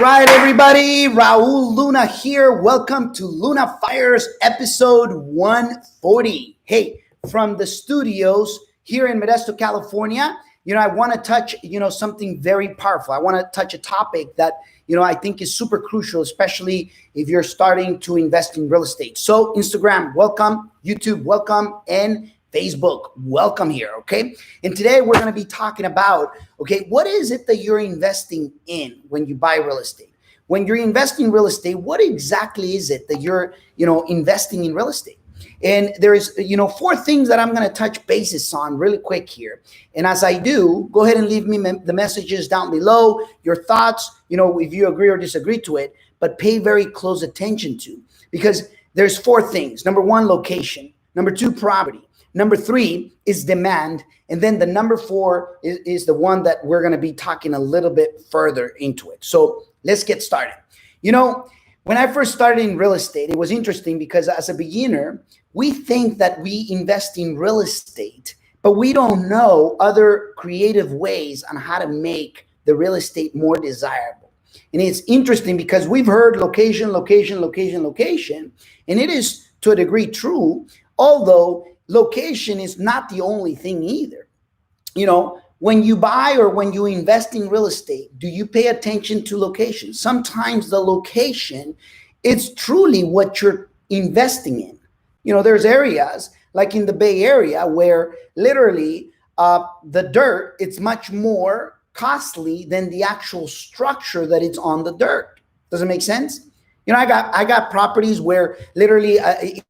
right, everybody. Raul Luna here. Welcome to Luna Fires episode 140. Hey, from the studios here in Modesto, California, I want to touch, something very powerful. I want to touch a topic that, I think is super crucial, especially if you're starting to invest in real estate. So Instagram, welcome. YouTube, welcome. And Facebook, welcome here, okay? And today we're going to be talking about, okay, what is it that you're investing in when you buy real estate? When you're investing in real estate, what exactly is it that you're, investing in real estate? And there's, four things that I'm going to touch bases on really quick here. And as I do, go ahead and leave me the messages down below, your thoughts, if you agree or disagree to it, but pay very close attention to, because there's four things. Number one, location. Number two, property. Number three is demand. And then the number four is the one that we're going to be talking a little bit further into it. So let's get started. When I first started in real estate, it was interesting because as a beginner, we think that we invest in real estate, but we don't know other creative ways on how to make the real estate more desirable. And it's interesting because we've heard location, location, location, location, and it is to a degree true, although location is not the only thing either. When you buy or when you invest in real estate, do you pay attention to location? Sometimes the location is truly what you're investing in. There's areas like in the Bay Area where literally the dirt, it's much more costly than the actual structure that it's on the dirt. Does it make sense? I got properties where literally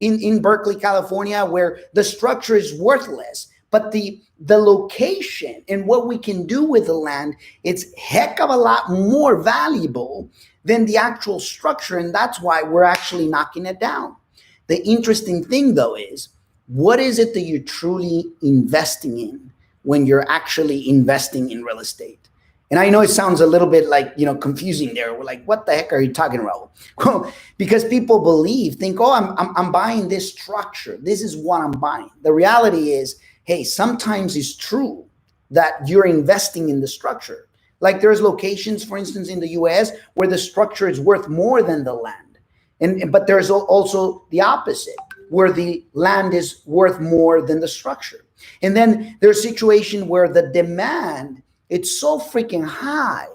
in Berkeley, California, where the structure is worthless, but the location and what we can do with the land, it's heck of a lot more valuable than the actual structure. And that's why we're actually knocking it down. The interesting thing, though, is what is it that you're truly investing in when you're actually investing in real estate? And I know it sounds a little bit like, confusing there. We're like, what the heck are you talking about? Well, because people think, oh, I'm buying this structure. This is what I'm buying. The reality is, hey, sometimes it's true that you're investing in the structure. Like there's locations, for instance, in the US where the structure is worth more than the land. But there's also the opposite, where the land is worth more than the structure. And then there's a situation where the demand, it's so freaking high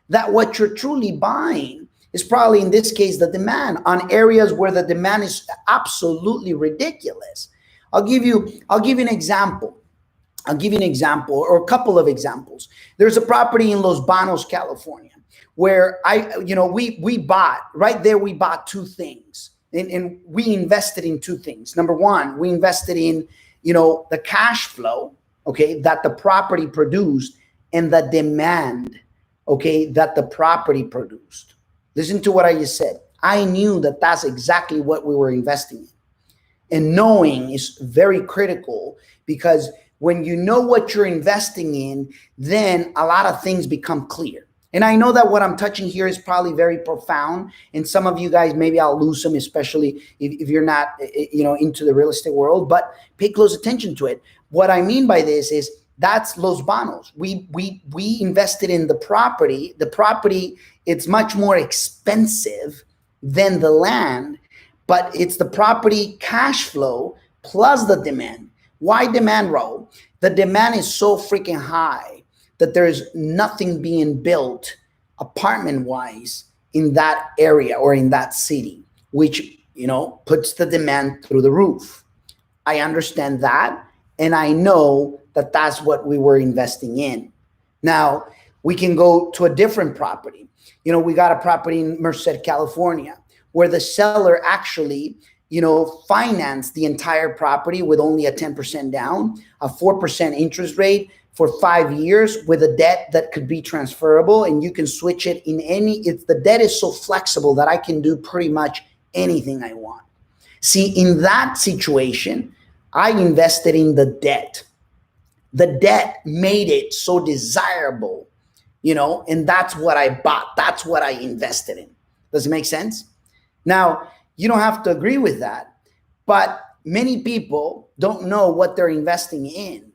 that what you're truly buying is probably, in this case, the demand on areas where the demand is absolutely ridiculous. I'll give you an example. Or a couple of examples. There's a property in Los Banos, California, where we bought right there. We bought two things, and we invested in two things. Number one, we invested in, the cash flow, okay, that the property produced, and the demand, okay, that the property produced. Listen to what I just said. I knew that that's exactly what we were investing in. And knowing is very critical, because when you know what you're investing in, then a lot of things become clear. And I know that what I'm touching here is probably very profound. And some of you guys, maybe I'll lose some, especially if you're not, into the real estate world, but pay close attention to it. What I mean by this is that's Los Banos. We invested in the property. The property, it's much more expensive than the land, but it's the property cash flow plus the demand. Why demand, Raul? The demand is so freaking high that there's nothing being built apartment-wise in that area or in that city, which, puts the demand through the roof. I understand that, and I know that that's what we were investing in. Now, we can go to a different property. We got a property in Merced, California, where the seller actually, financed the entire property with only a 10% down, a 4% interest rate for 5 years with a debt that could be transferable, and you can switch it in the debt is so flexible that I can do pretty much anything I want. See, in that situation, I invested in the debt. The debt made it so desirable, and that's what I bought. That's what I invested in. Does it make sense? Now, you don't have to agree with that, but many people don't know what they're investing in,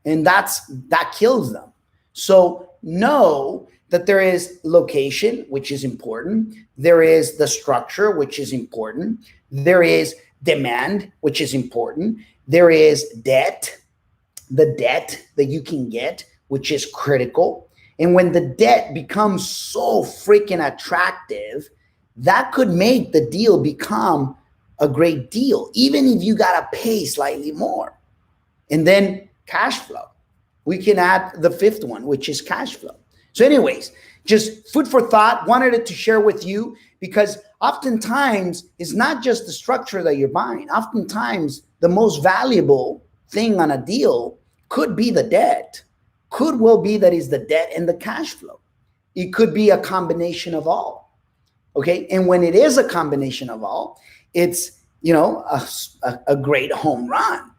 and that kills them. So know that there is location, which is important. There is the structure, which is important. There is demand, which is important. There is debt, the debt that you can get, which is critical. And when the debt becomes so freaking attractive, that could make the deal become a great deal, even if you got to pay slightly more. And then cash flow. We can add the fifth one, which is cash flow. So anyways, just food for thought, wanted it to share with you because oftentimes it's not just the structure that you're buying. Oftentimes the most valuable thing on a deal could be the debt, could well be that is the debt and the cash flow. It could be a combination of all. Okay. And when it is a combination of all, it's, a great home run.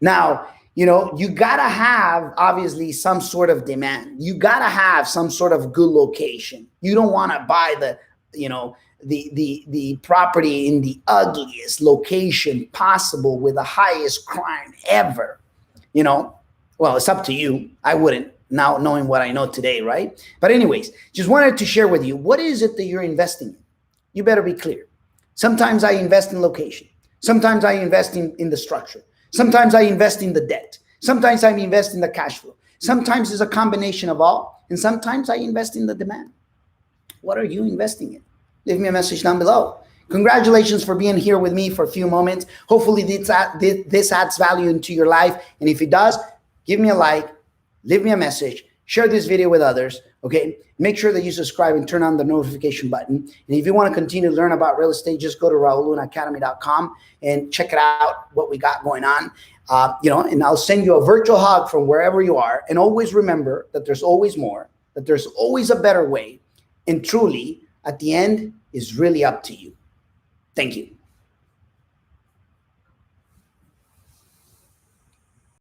Now, you got to have obviously some sort of demand. You got to have some sort of good location. You don't want to buy the property in the ugliest location possible with the highest crime ever. Well, it's up to you. I wouldn't, now knowing what I know today, right? But anyways, just wanted to share with you, what is it that you're investing in? You better be clear. Sometimes I invest in location. Sometimes I invest in the structure. Sometimes I invest in the debt. Sometimes I invest in the cash flow. Sometimes it's a combination of all. And sometimes I invest in the demand. What are you investing in? Leave me a message down below. Congratulations for being here with me for a few moments. Hopefully this adds value into your life. And if it does, give me a like, leave me a message, share this video with others, okay? Make sure that you subscribe and turn on the notification button. And if you want to continue to learn about real estate, just go to raullunaacademy.com and check it out, what we got going on. And I'll send you a virtual hug from wherever you are. And always remember that there's always more, that there's always a better way. And truly, at the end, is really up to you. Thank you.